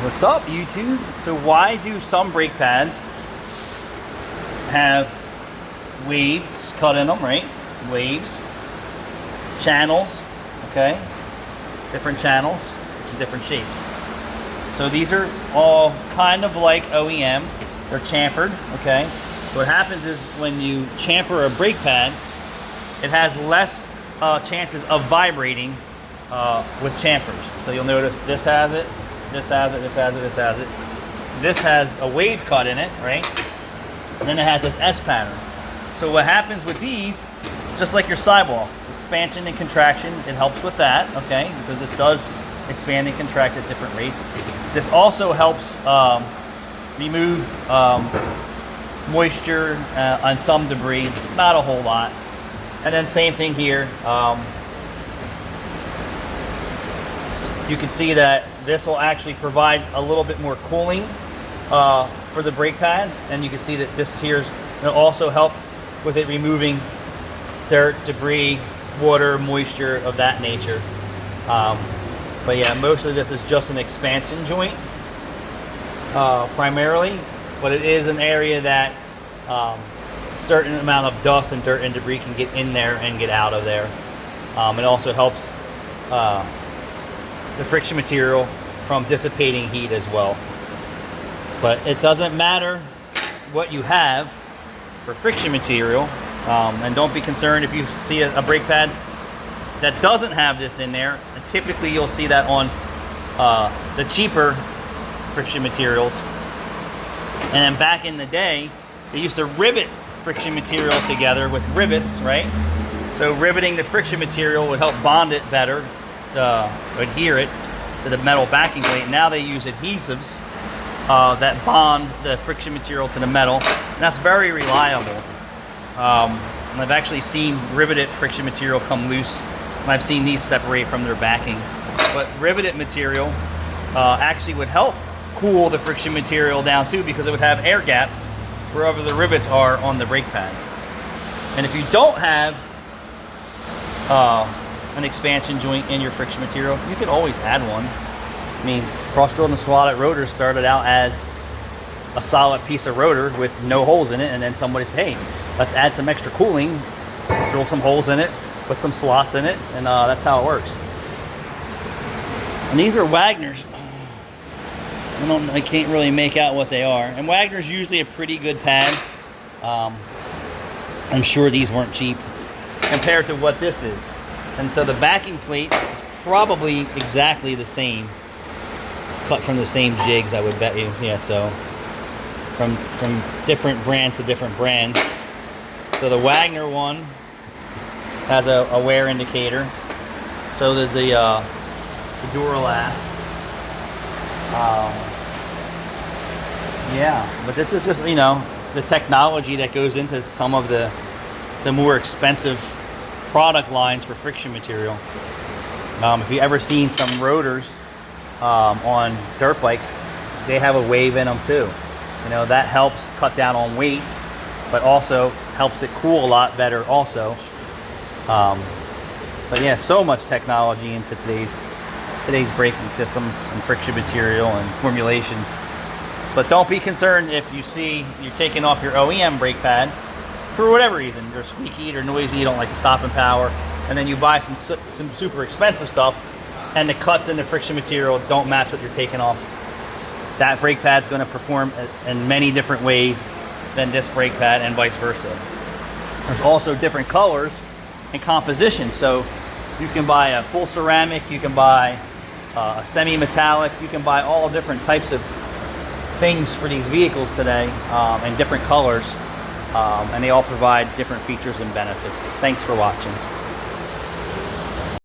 What's up, YouTube? So why do some brake pads have waves cut in them, right? Waves, channels, okay? Different channels, different shapes. So these are all kind of like OEM. They're chamfered, okay? So what happens is when you chamfer a brake pad, it has less chances of vibrating with chamfers. So you'll notice this has it, this has it, this has it, this has it. This has a wave cut in it, right? And then it has this S pattern. So what happens with these, just like your sidewall, expansion and contraction, it helps with that, okay? Because this does expand and contract at different rates. This also helps remove moisture on some debris, not a whole lot. And then same thing here. You can see that this will actually provide a little bit more cooling for the brake pad, and you can see that this here will also help with it removing dirt, debris, water, moisture of that nature. But yeah, most of this is just an expansion joint primarily, but it is an area that certain amount of dust and dirt and debris can get in there and get out of there. It also helps the friction material from dissipating heat as well. But it doesn't matter what you have for friction material, and don't be concerned if you see a brake pad that doesn't have this in there. And typically you'll see that on the cheaper friction materials. And then back in the day, they used to rivet friction material together with rivets, right? So riveting the friction material would help bond it better, adhere it to the metal backing plate. Now they use adhesives that bond the friction material to the metal, and that's very reliable. And I've actually seen riveted friction material come loose, and I've seen these separate from their backing. But riveted material actually would help cool the friction material down too, because it would have air gaps wherever the rivets are on the brake pads. And if you don't have an expansion joint in your friction material, you can always add one. I mean, cross-drilled and slotted rotors started out as a solid piece of rotor with no holes in it, and then somebody said, hey, let's add some extra cooling, drill some holes in it, put some slots in it, and that's how it works. And these are Wagner's. I can't really make out what they are. And Wagner's usually a pretty good pad. I'm sure these weren't cheap compared to what this is. And so the backing plate is probably exactly the same, cut from the same jigs, I would bet you. Yeah, so from different brands to different brands. So the Wagner one has a wear indicator. So there's the Duralast. Yeah, but this is just, you know, the technology that goes into some of the more expensive product lines for friction material. If you ever seen some rotors on dirt bikes, they have a wave in them too. You know, that helps cut down on weight, but also helps it cool a lot better also. But yeah, so much technology into today's braking systems and friction material and formulations. But don't be concerned if you see you're taking off your OEM brake pad for whatever reason. They're squeaky, they're noisy, you don't like the stopping power, and then you buy some super expensive stuff and the cuts in the friction material don't match what you're taking off. That brake pad's going to perform in many different ways than this brake pad, and vice versa. There's also different colors and compositions. So you can buy a full ceramic, you can buy a semi-metallic, you can buy all different types of things for these vehicles today in different colors, and they all provide different features and benefits. Thanks for watching.